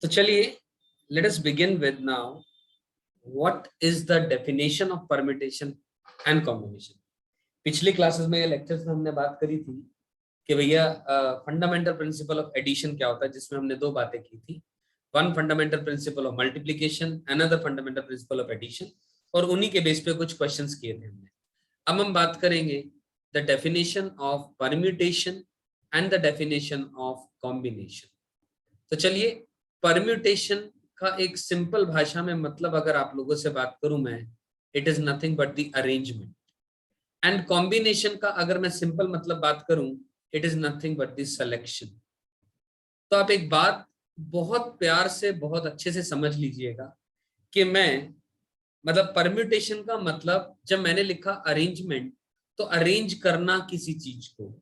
तो चलिए let us begin with now what is the definition of permutation and combination। पिछली classes में lectures में हमने बात करी थी कि भैया फंडामेंटल प्रिंसिपल ऑफ एडिशन क्या होता है, जिसमें हमने दो बातें की थी, one fundamental principle of multiplication, another fundamental principle of addition, और उन्हीं के बेस पे कुछ क्वेश्चंस किए थे हमने। अब हम बात करेंगे the definition of permutation and the definition of combination. तो चलिए, परम्यूटेशन का एक सिंपल भाषा में मतलब अगर आप लोगों से बात करूं मैं, it is nothing but the arrangement. And combination का अगर मैं सिंपल मतलब बात करूं, it is nothing but the selection. तो आप एक बात बहुत प्यार से बहुत अच्छे से समझ लीजिएगा कि मैं मतलब परम्यूटेशन का मतलब, जब मैंने लिखा अरेंजमेंट, तो अरेंज करना किसी चीज को,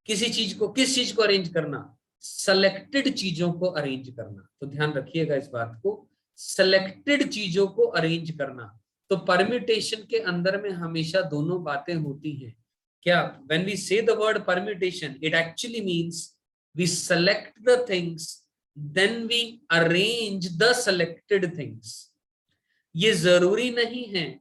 किस चीज को अरेंज करना, सेलेक्टेड चीजों को अरेंज करना। तो ध्यान रखिएगा इस बात को, सेलेक्टेड चीजों को अरेंज करना। तो परम्यूटेशन के अंदर में हमेशा दोनों बातें होती हैं। क्या, when we say the word permutation, it actually means we select the things, then we arrange the selected things. ये जरूरी नहीं है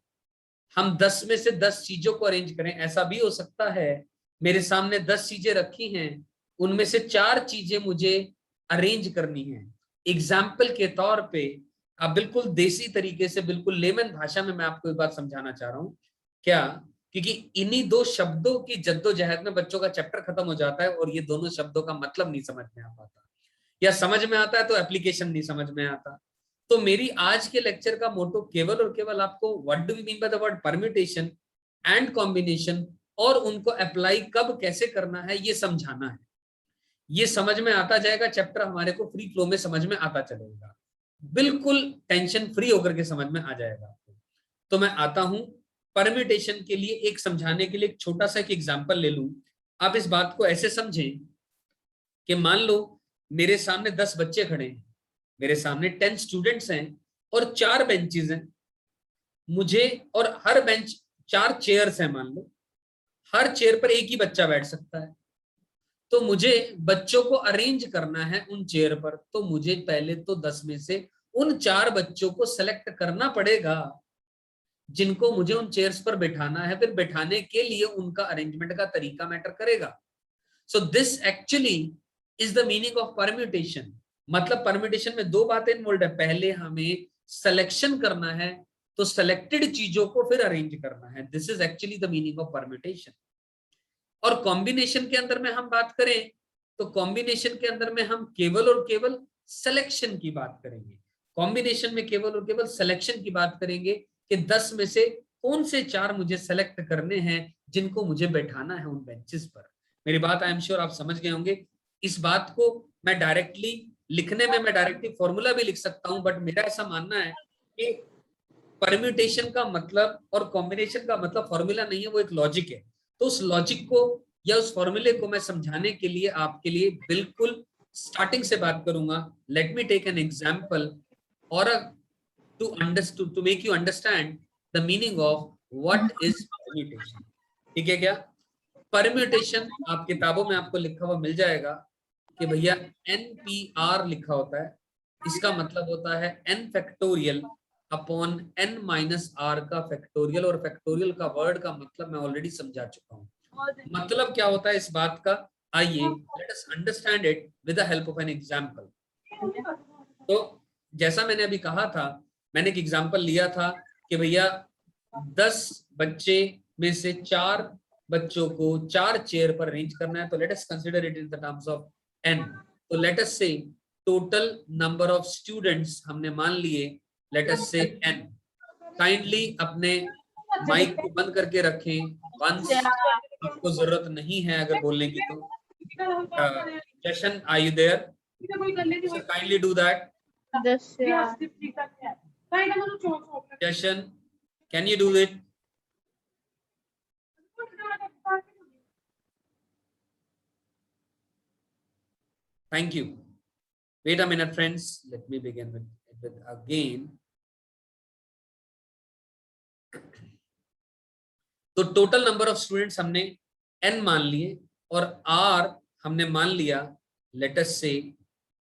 हम 10 में से 10 चीजों को अरेंज करें। ऐसा भी हो सकता है मेरे सामने 10 चीजें रखी हैं, उनमें से 4 चीजें मुझे अरेंज करनी है। एग्जाम्पल के तौर पे, आप बिल्कुल देसी तरीके से, बिल्कुल लेमन भाषा में मैं आपको एक बात समझाना चाह रहा हूं। क्या, क्योंकि इन्हीं दो शब्दों की जद्दोजहद में बच्चों का चैप्टर खत्म हो जाता है और ये दोनों शब्दों का मतलब नहीं समझ में आ पाता, या समझ में आता है तो एप्लीकेशन नहीं समझ में आता। तो मेरी आज के लेक्चर का मोटो केवल और केवल आपको what do we mean by the word permutation and combination, और उनको अप्लाई कब कैसे करना है, ये समझाना है। ये समझ में आता जाएगा, चैप्टर हमारे को फ्री फ्लो में समझ में आता चलेगा, बिल्कुल टेंशन फ्री होकर के समझ में आ जाएगा आपको। तो मैं आता हूं परम्यूटेशन के लिए, एक समझाने के लिए एक छोटा सा एक एग्जांपल ले लूं। आप इस बात को ऐसे समझें कि मान लो मेरे सामने 10 बच्चे खड़े हैं, मेरे सामने 10 स्टूडेंट्स हैं और 4 बेंचेस हैं मुझे, और हर बेंच 4 चेयर्स हैं। मान लो हर चेयर पर एक ही बच्चा बैठ सकता है। तो मुझे बच्चों को अरेंज करना है उन चेयर पर, तो मुझे पहले तो 10 में से उन 4 बच्चों को सेलेक्ट करना पड़ेगा जिनको मुझे उन चेयर्स पर बैठाना है। फिर बैठाने के लिए उनका अरेंजमेंट का तरीका मैटर करेगा। So this actually is the meaning of permutation. मतलब परम्यूटेशन में दो बातें इन्वॉल्व है, पहले हमें सिलेक्शन करना है, तो सेलेक्टेड चीजों को फिर अरेंज करना है। This is actually the meaning of permutation. और कॉम्बिनेशन के अंदर में हम बात करें, तो कॉम्बिनेशन के अंदर में हम केवल और केवल सिलेक्शन की बात करेंगे। कॉम्बिनेशन में केवल और केवल सिलेक्शन की बात करेंगे कि 10 में से कौन से 4 मुझे सेलेक्ट करने हैं जिनको मुझे बैठाना है उन बेंचेस पर। मेरी बात आई एम श्योर आप समझ गए होंगे। इस बात को मैं डायरेक्टली लिखने में, मैं डायरेक्टली फॉर्मूला भी लिख सकता हूं, बट मेरा ऐसा मानना है कि परम्यूटेशन का मतलब और कॉम्बिनेशन का मतलब फॉर्मूला नहीं है, वो एक लॉजिक है। तो उस लॉजिक को या उस फॉर्मूले को मैं समझाने के लिए आपके लिए बिल्कुल स्टार्टिंग से बात करूंगा। Let me take an example और to make you understand the meaning of what is permutation. ठीक है क्या? परम्यूटेशन आप किताबों में आपको लिखा हुआ मिल जाएगा कि भैया NPR लिखा होता है। इसका मतलब होता है n factorial upon n minus r का फैक्टोरियल, और फैक्टोरियल का वर्ड का मतलब मैं ऑलरेडी समझा चुका हूँ। मतलब क्या होता है इस बात का, आइए let us understand it with the help of an example. तो जैसा मैंने अभी कहा था, मैंने एक एग्जांपल लिया था कि भैया 10 बच्चे में से 4 बच्चों को 4 चेयर पर अरेंज करना है। तो let us consider it in the terms of n। तो लेट अस से टोटल नंबर ऑफ स्टूडेंट्स हमने मान लिए, लेट अस से n। काइंडली अपने माइक को बंद करके रखें वंस आपको जरूरत नहीं है अगर बोलने की तो। Jashan, are you there? So kindly do that. Jashan, can you do it? Thank you. Wait a minute, friends. Let me begin with again. तो टोटल नंबर ऑफ स्टूडेंट्स हमने n मान लिए और r हमने मान लिया, लेट अस से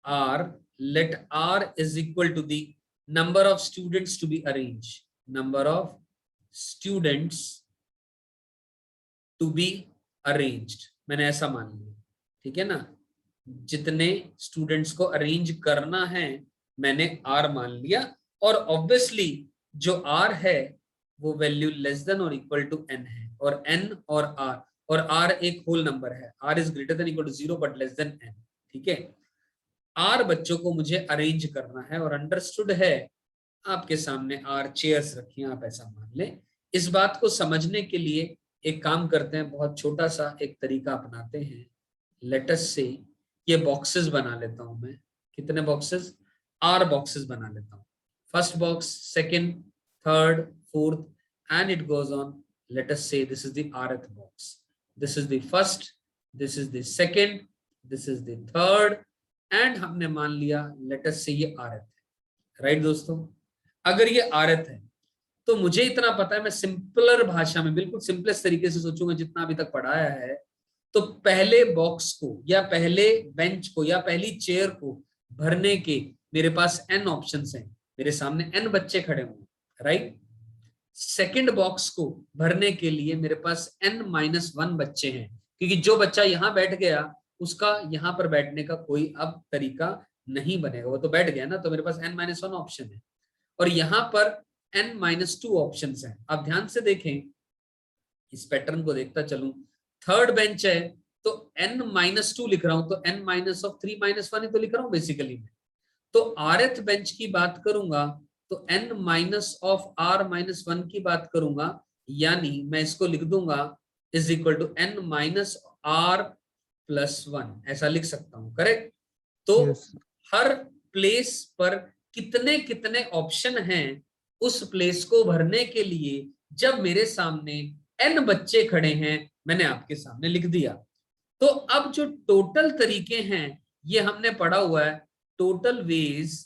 r let R is equal to the number of students to be arranged, number of students to be arranged, मैंने ऐसा मान लिया, ठीक है ना, जितने स्टूडेंट्स को अरेंज करना है मैंने R मान लिया, और ऑब्वियसली जो R है वो वैल्यू लेस देन और इक्वल टू n है, और n और R एक होल नंबर है, R is greater than equal to 0 but less than n, ठीक है। R बच्चों को मुझे अरेंज करना है, और अंडरस्टूड है आपके सामने R चेयर्स रखी हैं, आप ऐसा मान लें। इस बात को समझने के लिए एक काम करते हैं, बहुत छोटा सा एक तरीका अपनाते हैं। लेट अस से ये बॉक्सेस बना लेता हूं मैं, कितने बॉक्सेस, R बॉक्सेस बना लेता हूं, first box, second, third, fourth, and it goes on. Let us say this is the rth box, this is the first, this is the second, this is the third, and हमने मान लिया late us से ये rth है, right दोस्तों। अगर ये rth है तो मुझे इतना पता है, मैं सिंपलर भाषा में बिल्कुल सिंपलेस्ट तरीके से सोचूंगा जितना अभी तक पढ़ाया है, तो पहले बॉक्स को या पहले बेंच को या पहली चेयर को भरने के मेरे पास n ऑप्शंस हैं, मेरे सामने n बच्चे खड़े होंगे, राइट। सेकंड बॉक्स को भरने के लिए मेरे पास n-1 बच्चे हैं, क्योंकि जो बच्चा यहाँ बैठ गया उसका यहाँ पर बैठने का कोई अब तरीका नहीं बनेगा, वो तो बैठ गया ना, तो मेरे पास n-1 ऑप्शन है, और यहाँ पर n-2 ऑप्शंस हैं। आप ध्यान से देखें, इस पैटर्न को देखता चलूं, थर्ड बेंच है तो n-2 लिख रहा हूं, तो n-3-1 ही तो लिख रहा हूं बेसिकली मैं। तो rth बेंच की बात करूंगा तो n-r-1 की बात करूंगा, यानी मैं इसको लिख दूंगा इज इक्वल टू n-r+1, ऐसा लिख सकता हूं, करेक्ट। तो हर प्लेस पर कितने कितने ऑप्शन हैं उस प्लेस को भरने के लिए, जब मेरे सामने n बच्चे खड़े हैं मैंने आपके सामने लिख दिया। तो अब जो टोटल तरीके हैं ये हमने पढ़ा हुआ है, टोटल वेज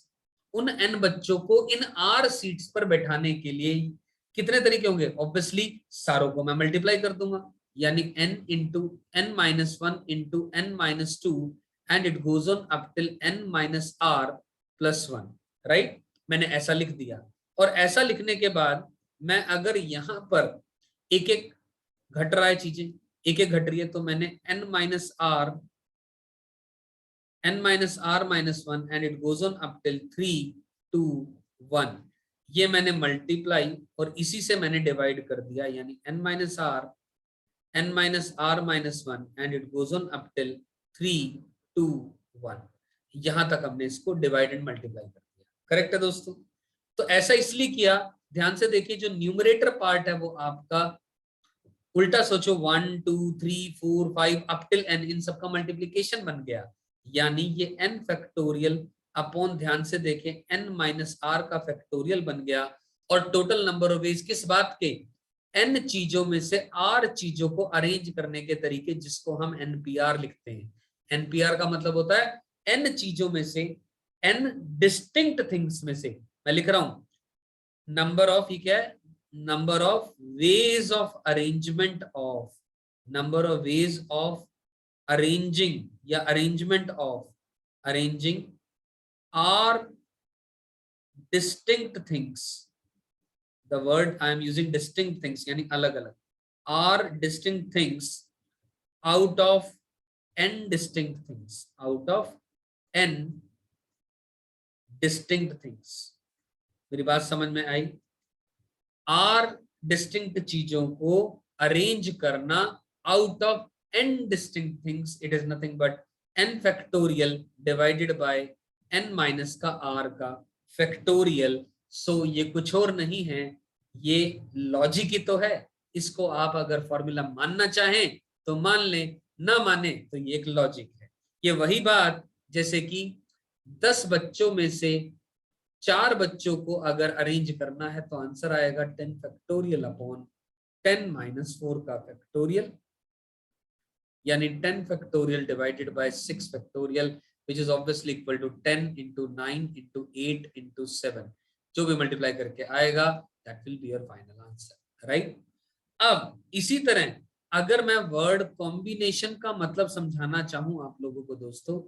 उन n बच्चों को इन r सीट्स पर बैठाने के लिए कितने तरीके होंगे, ऑब्वियसली सारों को मैं मल्टीप्लाई कर दूंगा, यानी n into n-1 into n-2 and it goes on up till n-r+1, right. मैंने ऐसा लिख दिया, और ऐसा लिखने के बाद मैं अगर यहां पर एक एक घट रहा है, चीजें एक एक घट रही है, तो मैंने n-r-1 and it goes on up till 3, 2, 1, ये मैंने मल्टीप्लाई और इसी से मैंने डिवाइड कर दिया, यानी n-r-1 and it goes on up till 3, 2, 1, यहां तक हमने इसको डिवाइड एंड मल्टीप्लाई कर दिया, करेक्ट है दोस्तों। तो ऐसा इसलिए किया, ध्यान से देखिए, जो न्यूमरेटर पार्ट है वो आपका उल्टा सोचो, 1, 2, 3, 4, 5 अप टिल n, इन सबका मल्टीप्लीकेशन बन गया, यानी ये n फैक्टोरियल अपॉन, ध्यान से देखें, n-r का फैक्टोरियल बन गया, और टोटल नंबर ऑफ वेज किस बात के, n चीजों में से r चीजों को अरेंज करने के तरीके, जिसको हम npr लिखते हैं। npr का मतलब होता है n चीजों में से, n डिस्टिंक्ट थिंग्स में से, मैं लिख रहा हूं नंबर ऑफ, ये क्या है, number of ways of arrangement of, number of ways of arranging या arrangement of arranging are distinct things, the word I am using distinct things यानी अलग अलग, are distinct things out of n distinct things, out of n distinct things। मेरी बात समझ में आई, are distinct चीजों को अरेंज करना out of n distinct things, it is nothing but n factorial divided by n minus का r का factorial. सो ये कुछ और नहीं है, ये लॉजिक ही तो है, इसको आप अगर फॉर्मूला मानना चाहें तो मान लें, ना माने तो ये एक लॉजिक है। ये वही बात जैसे कि 10 बच्चों में से 4 बच्चों को अगर अरेंज करना है तो आंसर आएगा 10 फैक्टोरियल अपॉन 10-4 का फैक्टोरियल, यानी 10 factorial divided by 6 factorial, which is obviously equal to 10 into 9 into 8 into 7, जो भी मल्टीप्लाई करके आएगा that will be your final answer, right। अब इसी तरह अगर मैं वर्ड कॉम्बिनेशन का मतलब समझाना चाहूं आप लोगों को दोस्तों,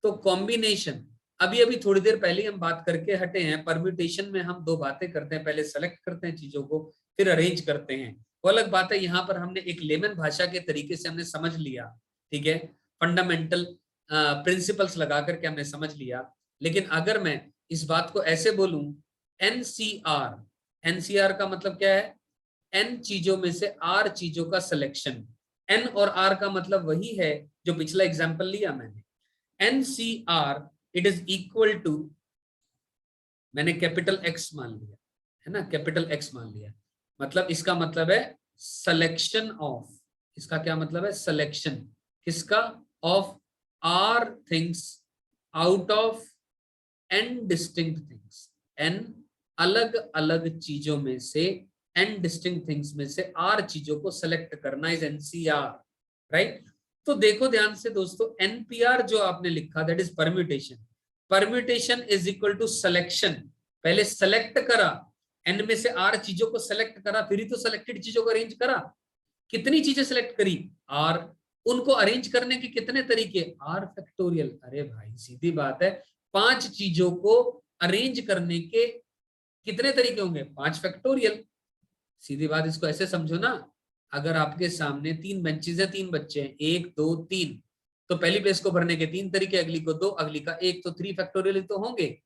तो कॉम्बिनेशन अभी अभी थोड़ी देर पहले हम बात करके हटे हैं, परम्यूटेशन में हम दो बातें करते हैं, पहले सेलेक्ट करते हैं चीजों को, फिर अरेंज करते हैं, वो अलग बात है। यहाँ पर हमने एक लेमन भाषा के तरीके से हमने समझ लिया, ठीक है, फंडामेंटल प्रिंसिपल्स लगा करके हमने समझ लिया। लेकिन अगर मैं इस बात को ऐसे बोलूं, एनसीआर, एनसीआर का मतलब क्या है, एन चीजों में से आर चीजों का सिलेक्शन। एन और आर का मतलब वही है जो पिछला एग्जाम्पल लिया मैंने, nCr it is equal to, मैंने कैपिटल एक्स मान लिया है ना, कैपिटल एक्स मान लिया, मतलब इसका मतलब है सिलेक्शन ऑफ, इसका क्या मतलब है, सिलेक्शन किसका, of R things out of N distinct things, N अलग अलग चीजों में से, एन डिस्टिंक्ट थिंग्स में से आर चीजों को सेलेक्ट करना इज एनसीआर, राइट। तो देखो ध्यान से दोस्तों, एनपीआर जो आपने लिखा that is permutation, permutation is equal to selection, पहले सेलेक्ट करा, एन में से आर चीजों को सेलेक्ट करा, फिर ही तो सेलेक्टेड चीजों को अरेंज करा। कितनी चीजें सेलेक्ट करी, आर, उनको अरेंज करने के कितने तरीके, आर फैक्टोरियल, अरे भाई सीधी बात है, 5 चीजों को अरेंज करने के कितने तरीके होंगे, 5 फैक्टोरियल। सीधी बात, इसको ऐसे समझो ना, अगर आपके सामने 3 बेंचेस है, 3 बच्चे हैं, 1 2 3, तो पहली प्लेस को भरने के 3 तरीके, अगली को 2, अगली का 1, तो 3 फैक्टोरियल तो होंगे।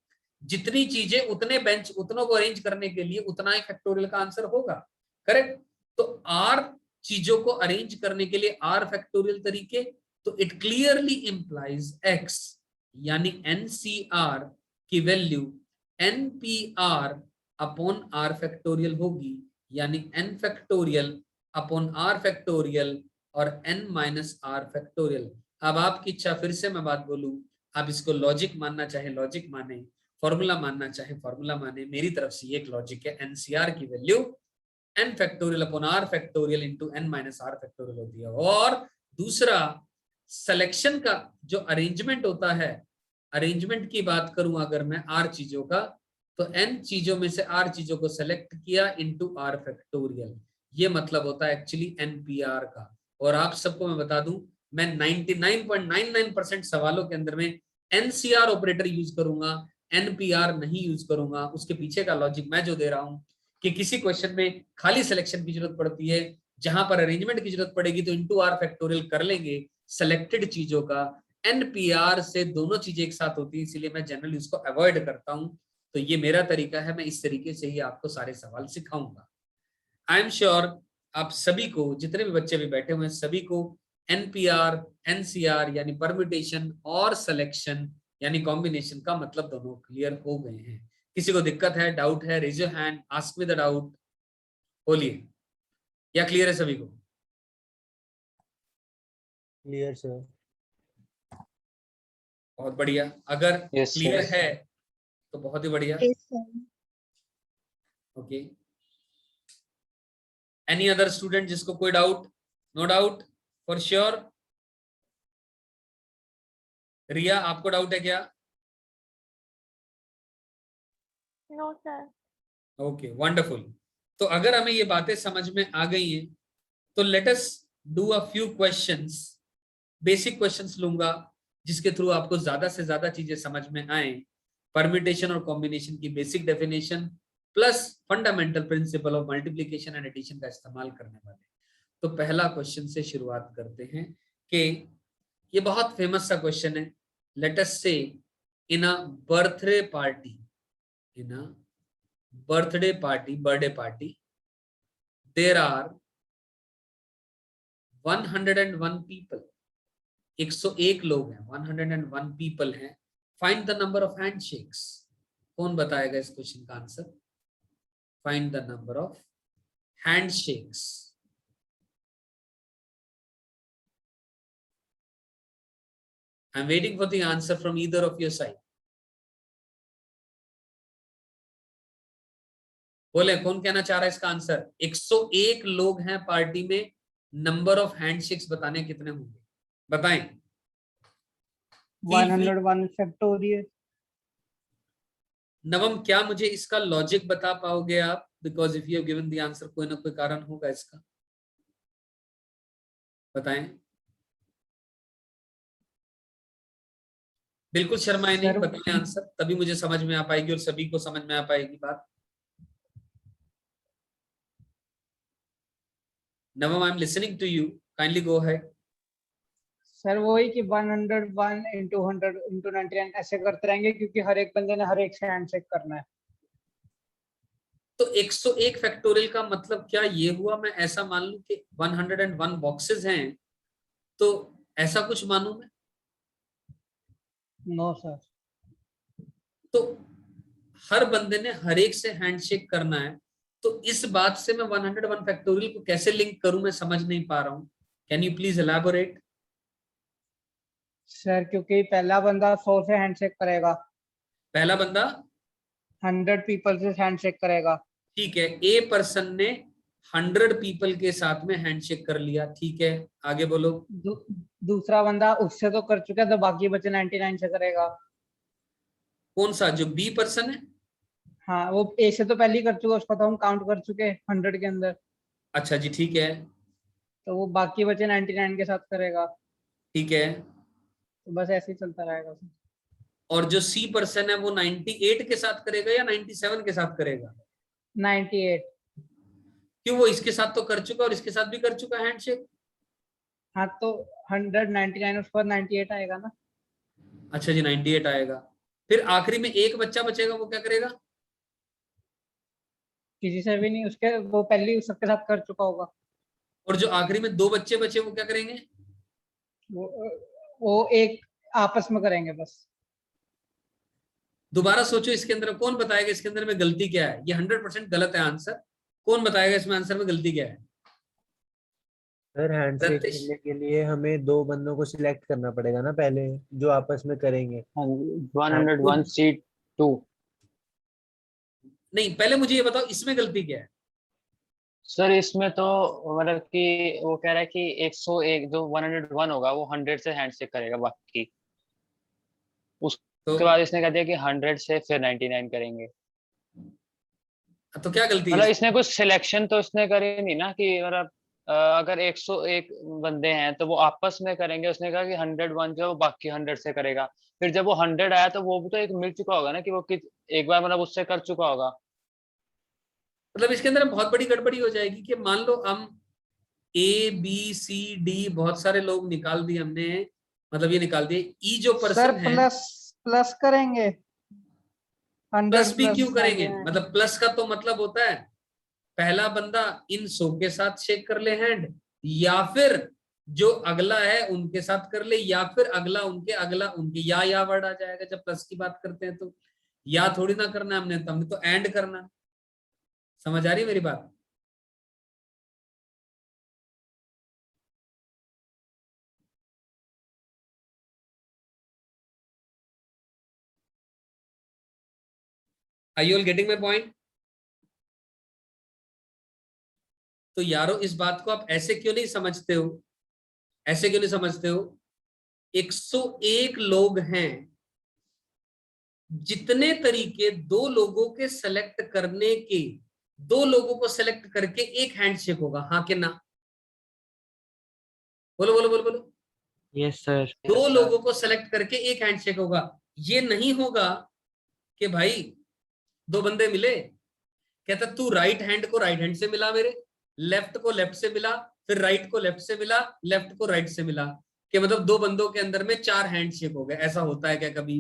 जितनी चीजें उतने बेंच, उतनों को अरेंज करने के लिए उतना ही फैक्टोरियल का आंसर होगा, करेक्ट। तो आर चीजों को अरेंज करने के लिए आर फैक्टोरियल तरीके, तो इट क्लियरली इंप्लाइज एक्स, यानी एनसीआर की value nPr upon R factorial होगी, यानी n factorial upon r factorial और n माइनस आर फैक्टोरियल। अब आपकी इच्छा, फिर से मैं बात बोलूं, आप इसको लॉजिक मानना चाहे लॉजिक माने, फॉर्मूला मानना चाहे फॉर्मूला माने, मेरी तरफ से ये एक लॉजिक है, एनसीआर की value n factorial upon r factorial into n minus R factorial होती है। और दूसरा, सिलेक्शन का जो अरेंजमेंट होता है, अरेंजमेंट की बात करूं अगर मैं r चीजों का, तो n चीजों में से r चीजों को सेलेक्ट किया इंटू r फैक्टोरियल, ये मतलब होता है एक्चुअली एनपीआर का। और आप सबको मैं बता दूं, मैं 99.99% सवालों के अंदर में एनसीआर ऑपरेटर यूज करूंगा, एनपीआर नहीं यूज करूंगा। उसके पीछे का लॉजिक मैं जो दे रहा हूं कि किसी क्वेश्चन में खाली सिलेक्शन की जरूरत पड़ती है, जहां पर अरेंजमेंट की जरूरत पड़ेगी तो इंटू आर फैक्टोरियल कर लेंगे सेलेक्टेड चीजों का, एनपीआर से दोनों चीजें एक साथ होती है, इसीलिए मैं जनरली उसको अवॉइड करता हूं। तो ये मेरा तरीका है, मैं इस तरीके से ही आपको सारे सवाल सिखाऊंगा। आई एम श्योर आप सभी को, जितने भी बच्चे भी बैठे हुए हैं, सभी को एनपीआर एनसीआर यानी परम्यूटेशन और सिलेक्शन यानी कॉम्बिनेशन का मतलब दोनों क्लियर हो गए हैं। किसी को दिक्कत है, डाउट है, raise your hand, ask me the doubt, बोलिए, या क्लियर है सभी को? Clear sir. बहुत बढ़िया, अगर यस क्लियर सर। है तो बहुत ही बढ़िया। Yes, sir. Okay, any other student जिसको कोई doubt? No doubt for sure. Riya, आपको डाउट है क्या? No, sir. Okay, wonderful. तो अगर हमें ये बातें समझ में आ गई हैं, तो let us do a few questions, basic questions लूंगा जिसके थ्रू आपको ज्यादा से ज्यादा चीजें समझ में आए, परम्यूटेशन और कॉम्बिनेशन की basic definition plus fundamental principle of multiplication and addition का इस्तेमाल करने वाले। तो पहला क्वेश्चन से शुरुआत करते हैं कि ये बहुत फेमस सा क्वेश्चन है। Let us say in a birthday party, in a birthday party, birthday party, there are 101 people, 101 लोग हैं, 101 पीपल हैं। Find the number of handshakes. कौन बताएगा इस क्वेश्चन का answer? Find the number of handshakes. I am waiting for the answer from either of your side. बोले, कौन कहना चाह रहा है इसका आंसर? 101 लोग हैं पार्टी में, नंबर ऑफ हैंडशेक्स बताने कितने होंगे, बताएं। 101 फैक्टोरियल। नवम, क्या मुझे इसका लॉजिक बता पाओगे आप? Because if you have given the answer, कोई ना कोई कारण होगा इसका, बताएं। बिल्कुल शर्माए नहीं, सर बताएं आंसर, तभी मुझे समझ में आ पाएगी और सभी को समझ में आ पाएगी बात। Navam, I am listening to you, kindly go ahead. Sir वही कि 101 इंटू 100 इंटू 99 ऐसे करते रहेंगे, क्योंकि हर एक बंदे ने हर एक से हैंड चेक करना है। तो 101 फैक्टोरियल का मतलब क्या ये हुआ, मैं ऐसा मान लूं कि 101 बॉक्सेस हैं, तो ऐसा कुछ मानूं मैं? No sir. तो हर बंदे ने हर एक से हैंडशेक करना है, तो इस बात से मैं 101 फैक्टोरियल को कैसे लिंक करूं, मैं समझ नहीं पा रहा हूं। Can you please elaborate? Sir क्योंकि पहला बंदा 100 से हैंड चेक करेगा, पहला बंदा, 100 पीपल से हैंड चेक करेगा। ठीक है, ए पर्सन ने 100 पीपल के साथ में हैंडशेक कर लिया, ठीक है, आगे बोलो। दूसरा बंदा उससे तो कर चुका है, तो बाकी बचे 99 से करेगा। कौन सा, जो बी पर्सन है? हाँ, वो ए से तो पहले ही कर चुका, उसको तो हम काउंट कर चुके 100 के अंदर। अच्छा जी, ठीक है, तो वो बाकी बचे 99 के साथ करेगा। ठीक है। तो बस ऐसे ही चलता रहेगा सर। और जो सी पर्सन है वो 98 के साथ करेगा या 97 के साथ करेगा? 98। क्यों, वो इसके साथ तो कर चुका और इसके साथ भी कर चुका हैंडशेक। हाँ तो 100 99 उसके बाद 98 आएगा ना। अच्छा जी, 98 आएगा। फिर आखिरी में एक बच्चा बचेगा, वो क्या करेगा? किसी से भी नहीं, उसके वो पहले ही सबके साथ कर चुका होगा। और जो आखिरी में दो बच्चे बचे वो क्या करेंगे? वो वो एक आपस में करेंगे बस। दोबारा सोचो, इसके अंदर कौन बताएगा इसके अंदर में गलती क्या है? ये 100% गलत है आंसर। कौन बताएगा इसमें आंसर में गलती क्या है? सर हैंडशेक रत्तेश, करने के लिए हमें दो बंदों को सिलेक्ट करना पड़ेगा ना पहले, जो आपस में करेंगे। 101 सीट 2। नहीं, पहले मुझे ये बताओ इसमें गलती क्या है? सर इसमें तो मतलब कि वो कह रहा है कि 101 जो 101 होगा वो 100 से हैंडशेक करेगा बाकी, तो उसके बाद इसने कह दिया कि 100 से फिर 99 करेंगे। तो क्या गलती है मतलब इसमें? इसने कुछ सिलेक्शन तो इसने करी नहीं ना कि मतलब अगर 101 बंदे हैं तो वो आपस में करेंगे, उसने कहा कि 101 जो है वो बाकी 100 से करेगा। फिर जब वो 100 आया तो वो भी तो एक मिल चुका होगा ना कि वो एक बार मतलब उससे कर चुका होगा। मतलब इसके अंदर बहुत बड़ी गड़बड़ी हो जाएगी कि मान लो हम ए बी सी डी बहुत सारे लोग निकाल दिए हमने, मतलब ये निकाल दिए, ई जो सर पर्सन है। प्लस प्लस करेंगे 100 प्लस भी क्यों प्लस करेंगे? 99। मतलब प्लस का तो मतलब होता है पहला बंदा इन 100 के साथ शेक कर ले हैंड, या फिर जो अगला है उनके साथ कर ले, या फिर अगला उनके, अगला उनके, या वर्ड आ जाएगा जब प्लस की बात करते हैं तो। या थोड़ी ना करना है हमने तो एंड करना है। समझ आ रही है मेरी बात? Are you all getting my point? तो यारो इस बात को आप ऐसे क्यों नहीं समझते हो, ऐसे क्यों नहीं समझते हो? 101 लोग हैं, जितने तरीके दो लोगों के सेलेक्ट करने के, दो लोगों को सेलेक्ट करके एक हैंडशेक होगा, हाँ कि ना? बोलो बोलो बोलो बोलो। Yes sir. दो लोगों को सेलेक्ट करके एक हैंडशेक होगा। ये नहीं होगा कि भाई दो बंदे मिले, कहता तू राइट हैंड को राइट हैंड से मिला, मेरे लेफ्ट को लेफ्ट से मिला, फिर राइट को लेफ्ट से मिला, लेफ्ट को राइट से मिला, कि मतलब दो बंदों के अंदर में 4 हैंडशेक हो गए। ऐसा होता है क्या कभी?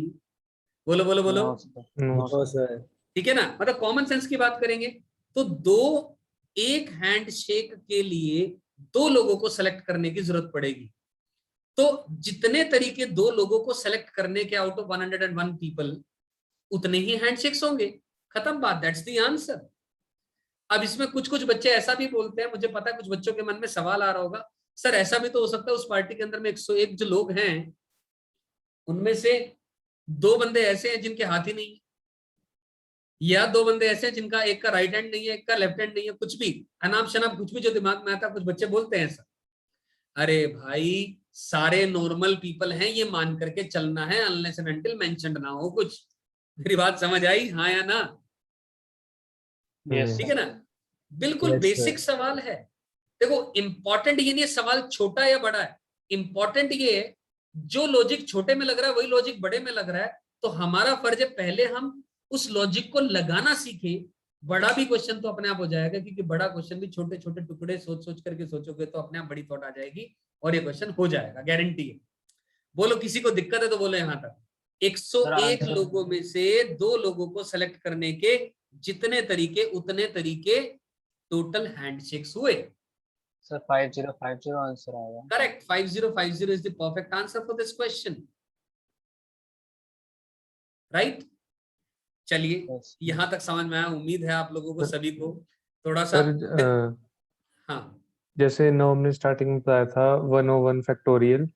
बोलो बोलो बोलो। नो सर, नो ओ सर। सर। ठीक है ना, मतलब कॉमन सेंस की बात करेंगे तो दो, एक हैंडशेक के लिए दो लोगों को सेलेक्ट करने की जरूरत पड़ेगी। तो जितने तरीके दो लोगों को सेलेक्ट करने के आउट ऑफ 101 पीपल, उतने ही हैंडशेक्स होंगे। खत्म बात, दैट्स द आंसर। अब इसमें कुछ कुछ बच्चे ऐसा भी बोलते हैं, मुझे पता है कुछ बच्चों के मन में सवाल आ रहा होगा, सर ऐसा भी तो हो सकता है उस पार्टी के अंदर में 101 जो लोग हैं उनमें से दो बंदे ऐसे हैं जिनके हाथ ही नहीं है, या दो बंदे ऐसे हैं जिनका एक का राइट हैंड नहीं है, एक का लेफ्ट हैंड नहीं है, कुछ भी अनाप शनाप कुछ भी जो दिमाग में आता है, कुछ बच्चे बोलते हैं ऐसा। अरे भाई, सारे नॉर्मल पीपल हैं ये मान करके चलना है, अनलेस एंड अनटिल मेंशन्ड ना हो कुछ। मेरी बात समझ आई, हाँ या ना? यस ठीक सर। है ना? बिल्कुल Yes, बेसिक sir. सवाल है। देखो इंपॉर्टेंट ये नहीं है सवाल छोटा या बड़ा है, इंपॉर्टेंट ये है जो लॉजिक छोटे में लग रहा है वही लॉजिक बड़े में लग रहा है, तो हमारा फर्ज है पहले हम उस लॉजिक को लगाना सीखें। बड़ा भी क्वेश्चन तो अपने आप हो जाएगा, क्योंकि बड़ा क्वेश्चन भी छोटे छोटे टुकड़े सोच सोच करके सोचोगे तो अपने आप बड़ी थॉट आ जाएगी और ये क्वेश्चन हो जाएगा, गारंटी है। बोलो किसी को दिक्कत है तो बोलो यहाँ तक। 101 आंसर- लोगों में से 2 लोगों को सेलेक्ट करने के जितने तरीके उतने तरीके टोटल हैंडशेक्स हुए। सर 5050 आंसर आएगा। Correct, 5050 is the perfect answer for this question, right. चलिए Yes. यहां तक समझ में आया, उम्मीद है आप लोगों को सभी को थोड़ा सा। सर हाँ जैसे नॉम ने स्टार्टिंग में बताया था 101 फैक्टोरियल,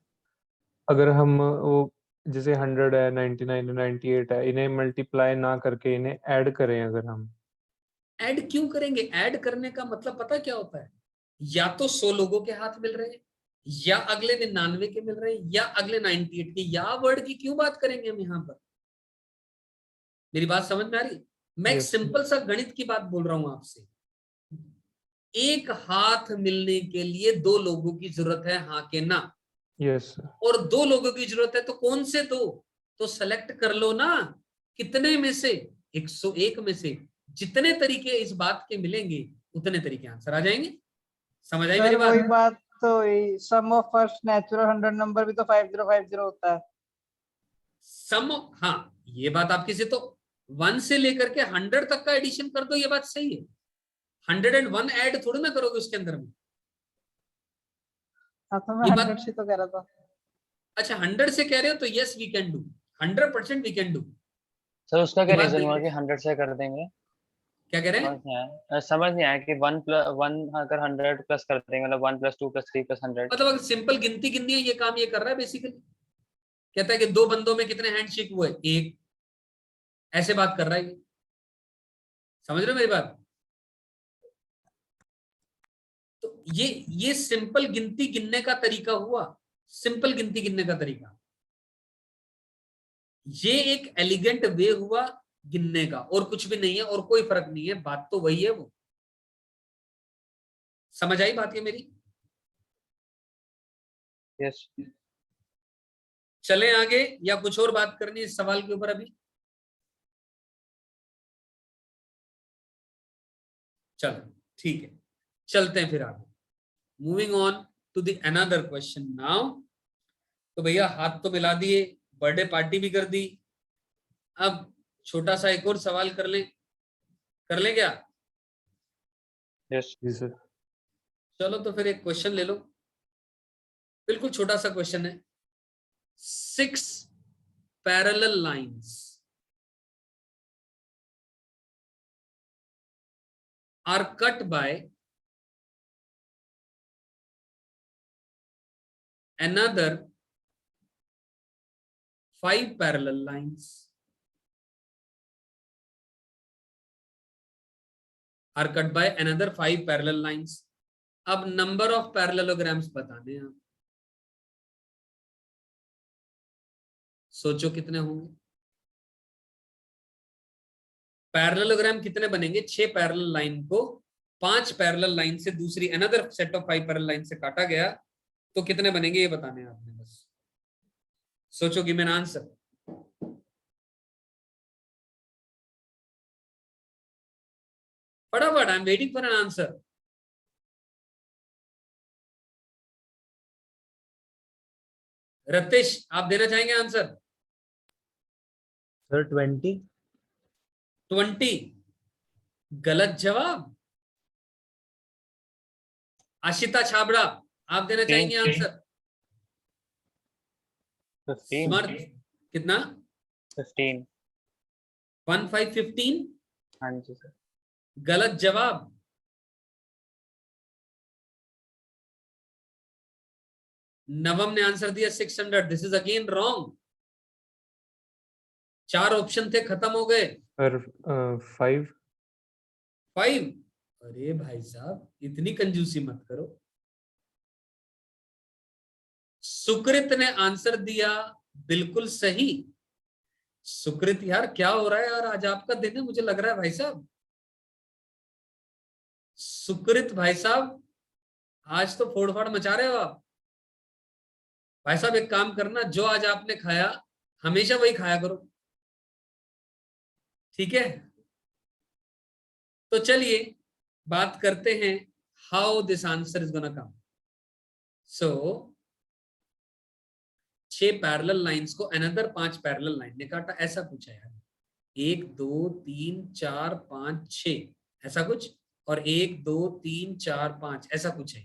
अगर हम वो जैसे 100 है, 99 है, 98 है, इन्हें मल्टीप्लाई ना करके इन्हें ऐड करें अगर हम, ऐड क्यों करेंगे? ऐड करने का मतलब पता क्या होता है, या तो 100 लोगों के हाथ मिल रहे हैं, या अगले 99 के मिल रहे हैं, या अगले 98 के, या वर्ड की क्यों बात करेंगे हम यहाँ पर? मेरी बात समझ में आ रही? मैं एक Yes. सिंपल सा गणित की बात बोल रहा हूं आपसे। एक हाथ मिलने के लिए 2 लोगों की जरूरत है, हाँ के ना? यस और 2 लोगों की जरूरत है, तो कौन से 2? तो सेलेक्ट कर लो ना, कितने में से? 101 में से। जितने तरीके इस बात के मिलेंगे उतने तरीके आंसर आ जाएंगे। समझ आई मेरी सर वही बात? बात तो सम ऑफ फर्स्ट नेचुरल 100 नंबर भी तो 5050 होता है। सम, हाँ ये बात आपकी से, तो 1 से लेकर के 100 तक का एडिशन कर दो, ये बात सही है। 101 ऐड थोड़ी ना करोगे उसके अंदर में। हाँ तो मैं ये बात 100 से तो कह रहा था। अच्छा 100 से कह रहे हो तो yes we can do, 100% we can do. Sir उसका ये क्या बात रीजन नहीं हुआ है। कि 100 से कर देंगे? क्या कह रहे हैं? समझ नहीं आया, समझ नहीं आया कि 1 अगर 100 प्लस कर देंगे, मतलब 1 + 2 + 3 + 100। मतलब अगर सिंपल गिनती गिननी है, ये काम ये कर रहा है बेसिकली। कहता है कि 2 बंदों में कितने हैंडशेक हुए? 1। ऐसे बात कर रहा है ये। समझ रहे हो मेरी बात? तो ये सिंपल गिनती गिनने का तरीका हुआ, सिंपल गिनती गिनने का तरीका। ये एक एलिगेंट वे हुआ गिनने का, और कुछ भी नहीं है, और कोई फर्क नहीं है, बात तो वही है वो। समझ आई बात ये मेरी? यस। चलें आगे, या कुछ और बात करनी है इस सवाल के ऊपर अभी? चलो ठीक है, चलते हैं फिर आगे। Moving on to the another question now. तो भैया हाथ तो मिला दिए, बर्थडे पार्टी भी कर दी, अब छोटा सा एक और सवाल कर लें क्या? यस। जी सर। चलो तो फिर एक क्वेश्चन ले लो, बिल्कुल छोटा सा क्वेश्चन है। 6 parallel lines are cut by another 5 parallel lines are cut by another 5 parallel lines। अब नंबर ऑफ पैरेललोग्राम्स बताने हैं आप, सोचो कितने होंगे पैरेललोग्राम? कितने बनेंगे? 6 पैरेलल लाइन को 5 पैरेलल लाइन से, दूसरी another set of 5 parallel line से काटा गया, तो कितने बनेंगे ये बताने हैं आपने। बस सोचो, गिव मी एन आंसर। फटाफट, I am waiting for an answer. Ratesh आप देना चाहेंगे आंसर? सर 20। 20 गलत जवाब। आशिता छाबड़ा आप देना चाहेंगे आंसर? 15। स्मर्थ कितना? 15। 1 5 15 हाँ जी सर। गलत जवाब। नवम ने आंसर दिया 600, this is again wrong. 4 option थे, खत्म हो गए। सर 5। 5? अरे भाई साहब इतनी कंजूसी मत करो। सुकृत ने आंसर दिया बिल्कुल सही। सुकृत यार क्या हो रहा है यार, आज आपका दिन है मुझे लग रहा है भाई साहब। सुकृत भाई साहब आज तो फोड़ फाड़ मचा रहे हो आप। भाई साहब एक काम करना, जो आज आपने खाया हमेशा वही खाया करो, ठीक है? तो चलिए बात करते हैं how this answer is gonna come. So 6 parallel lines को अनदर 5 पैरेलल लाइन ने काटा, ऐसा कुछ है यार। 1 2 3 4 5 6 ऐसा कुछ, और 1 2 3 4 5 ऐसा कुछ है।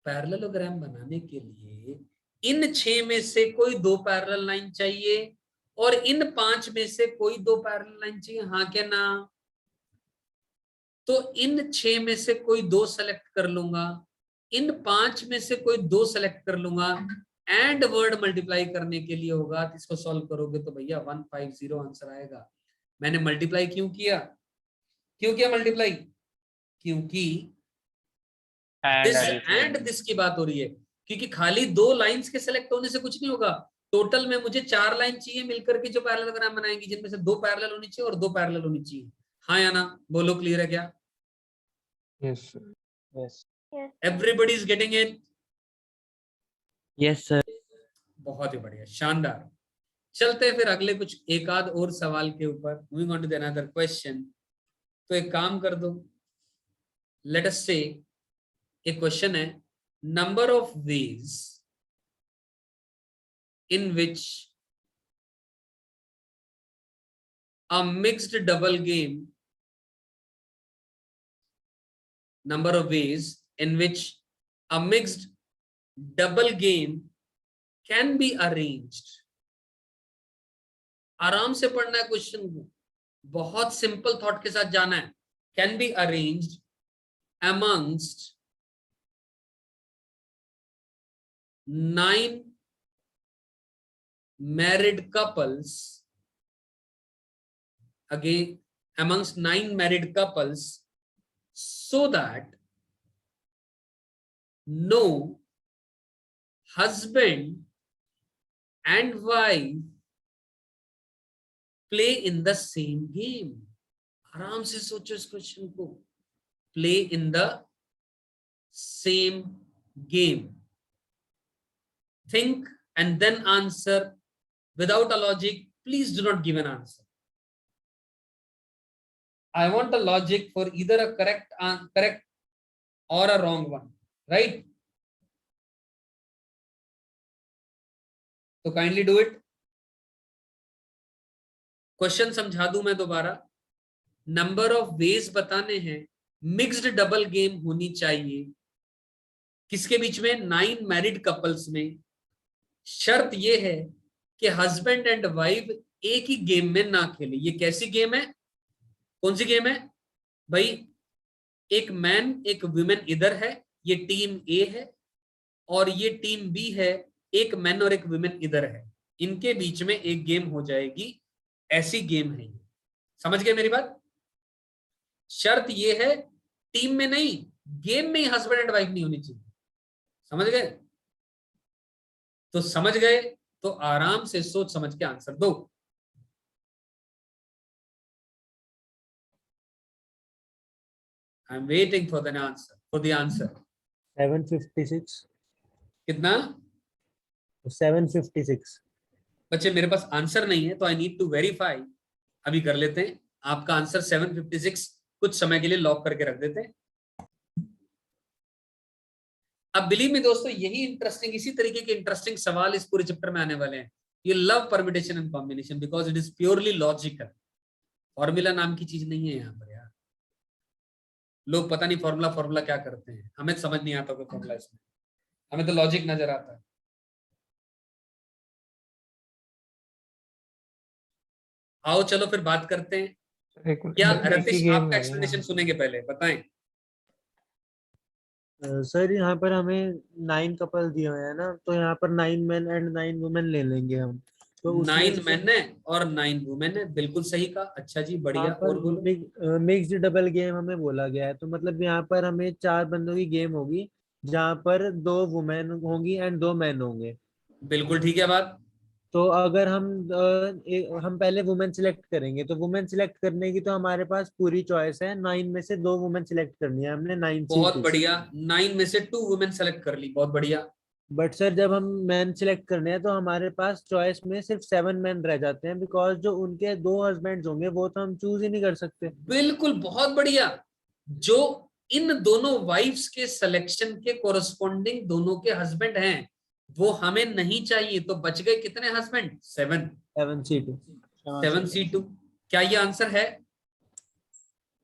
पैरेललोग्राम बनाने के लिए इन 6 में से कोई 2 पैरेलल लाइन चाहिए और इन 5 में से कोई 2 पैरेलल लाइन चाहिए, हाँ क्या ना? तो इन 6 में से कोई 2 सेलेक्ट कर लूंगा, इन 5 में से कोई 2 सेलेक्ट कर लूंगा, एंड वर्ड मल्टीप्लाई करने के लिए होगा, तो इसको सॉल्व करोगे तो भैया 150 आंसर आएगा। मैंने मल्टीप्लाई क्यों किया मल्टीप्लाई? क्योंकि दिस एंड दिस की बात हो रही है, क्योंकि खाली 2 लाइंस के सेलेक्ट होने से कुछ नहीं होगा। टोटल में मुझे 4 लाइन चाहिए मिलकर के जो पैरेललोग्राम बनाएंगी, जिनमें से 2 पैरेलल होनी चाहिए और 2 पैरेलल होनी चाहिए, हाँ या ना? बोलो, क्लियर है क्या? Yes sir. Yes. Yes. Everybody is getting it? Yes sir. बहुत ही बढ़िया, शानदार। चलते हैं फिर अगले कुछ एक आध और सवाल के ऊपर, moving on to the another question. तो एक काम कर दो, लेट अस से एक क्वेश्चन है, number of ways in which a mixed double game, number of ways in which a mixed double game can be arranged। आराम से पढ़ना है क्वेश्चन को, बहुत सिंपल थॉट के साथ जाना है। Can be arranged amongst 9 married couples, again amongst 9 married couples, so that no husband and wife play in the same game। आराम से सोचो इस क्वेश्चन को, play in the same game। think and then answer without a logic। please do not give an answer। I want a logic for either a correct or a wrong one, right? So kindly do it। Question समझा दूं मैं दोबारा। Number of ways बताने हैं, mixed double game होनी चाहिए, किसके बीच में? 9 मैरिड कपल्स में। शर्त यह है कि हस्बैंड एंड वाइफ एक ही गेम में ना खेले। ये कैसी गेम है? कौन सी गेम है भाई? एक मैन एक वुमेन इधर है, ये टीम ए है, और ये टीम बी है, एक मैन और एक वुमेन इधर है। इनके बीच में एक गेम हो जाएगी, ऐसी गेम है। समझ गए मेरी बात? शर्त ये है टीम में नहीं, गेम में ही हस्बैंड एंड वाइफ नहीं होनी चाहिए। समझ गए? तो समझ गए तो आराम से सोच समझ के आंसर दो। I'm waiting for the answer। 756। कितना? 756। बच्चे मेरे पास आंसर नहीं है, तो आई नीड टू वेरीफाई। अभी कर लेते हैं, आपका आंसर 756 कुछ समय के लिए लॉक करके रख देते हैं। अब बिलीव मी दोस्तों, यही इंटरेस्टिंग, इसी तरीके के इंटरेस्टिंग सवाल इस पूरे चैप्टर में आने वाले हैं। ये love permutation and combination because it is purely logical. Formula नाम की चीज नहीं है यहाँ पर यार। लोग पता नहीं फॉर्मूला क्या करते हैं, हमें समझ नहीं आता कोई फॉर्मूला इसमें, हमें तो लॉजिक नजर आता है। आओ चलो फिर बात करते हैं। क्या रतीश, आपका एक्सप्लेनेशन सुनेंगे, पहले बताएं। सर यहाँ पर हमें 9 कपल दिए हुए हैं ना, तो यहाँ पर 9 मेन एंड 9 वुमेन ले लेंगे हम। तो 9 मेन है और 9 वुमेन है, बिल्कुल सही कहा। अच्छा जी, बढ़िया। और बोलो। मिक्स्ड डबल गेम हमें बोला गया है, तो मतलब यहाँ पर हमें 4 बंदों की गेम होगी, जहाँ पर 2 वुमेन होंगी एंड 2 मैन होंगे। बिल्कुल ठीक है बात। तो अगर हम पहले वुमेन सिलेक्ट करेंगे, तो वुमेन सिलेक्ट करने की तो हमारे पास पूरी चॉइस है। 9 में से 2 वुमेन सिलेक्ट करनी है हमने। 9 बहुत बढ़िया, 9 में से 2 वुमेन सेलेक्ट कर ली, बहुत बढ़िया। बट सर जब हम मैन सिलेक्ट करने हैं तो हमारे पास चॉइस में सिर्फ 7 मैन रह जाते हैं, बिकॉज जो उनके 2 हस्बैंड्स होंगे वो तो हम चूज ही नहीं कर सकते। बिल्कुल, बहुत बढ़िया। जो इन दोनों वाइफ्स के सिलेक्शन के कोरस्पॉन्डिंग दोनों के हस्बैंड हैं वो हमें नहीं चाहिए, तो बच गए कितने हस्बैंड? 7। 7C2। 7C2। क्या ये आंसर है?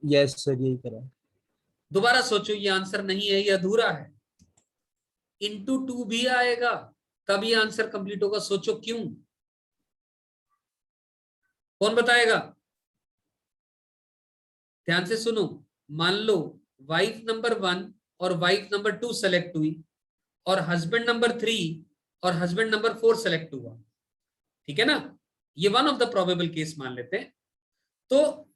यस सर, यही करा। दोबारा सोचो, ये आंसर नहीं है, ये अधूरा है। इंटू 2 भी आएगा तब ये आंसर कंप्लीट होगा। सोचो क्यों? कौन बताएगा? ध्यान से सुनो। मान लो वाइफ नंबर 1 और वाइफ नंबर 2 सेलेक्ट हुई और हस्बैंड नंबर 3 और हस्बैंड नंबर 4 सेलेक्ट हुआ, ठीक है ना? ये one of the probable case मान लेते हैं। तो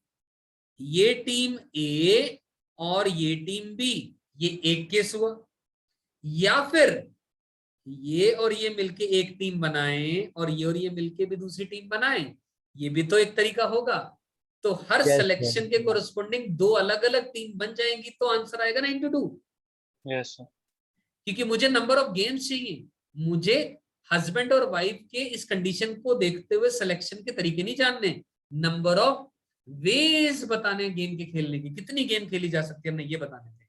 ये टीम ए और ये टीम बी, ये एक केस हुआ। या फिर ये और ये मिलके एक टीम बनाए और ये मिलके भी दूसरी टीम बनाए, ये भी तो एक तरीका होगा। तो हर Yes, सिलेक्शन yes. के कोरस्पॉन्डिंग 2 अलग अलग टीम बन जाएंगी, तो आंसर आएगा ना इंटू 2। Yes sir. क्योंकि मुझे नंबर ऑफ गेम्स चाहिए, मुझे हस्बैंड और वाइफ के इस कंडीशन को देखते हुए सिलेक्शन के तरीके नहीं जानने, नंबर ऑफ वेज बताने गेम के खेलने की। कितनी गेम खेली जा सकती है हमने ये बताने थे।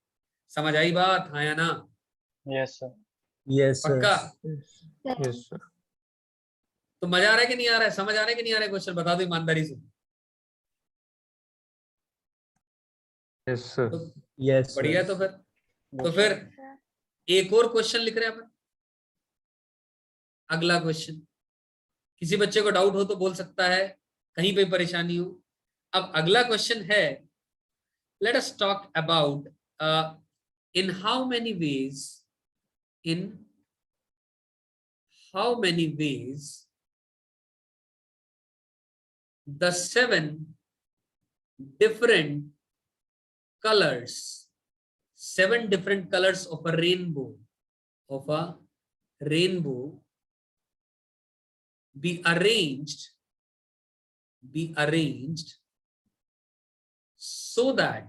समझ आई बात? हाँ या ना? Yes sir. Yes sir. पक्का? Yes sir. तो मजा आ रहा है कि नहीं आ रहा है? समझ आ रहा है कि नहीं आ रहा है? क्वेश्चन बता दो ईमानदारी से। Yes sir. तो यस बढ़िया। सर। तो फिर एक और क्वेश्चन लिख रहे हैं अपन। अगला क्वेश्चन, किसी बच्चे को डाउट हो तो बोल सकता है, कहीं पे परेशानी हो। अब अगला क्वेश्चन है, let us talk about in how many ways the 7 different colors of a rainbow be arranged so that,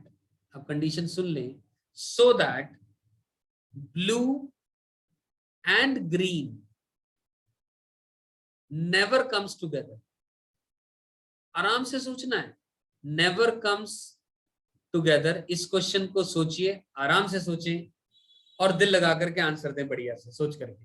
अब कंडीशन सुन ले, so that blue and green never comes together। आराम से सोचना है, never comes together। इस question को सोचिए, आराम से सोचें और दिल लगा करके आंसर दें, बढ़िया से सोच करके।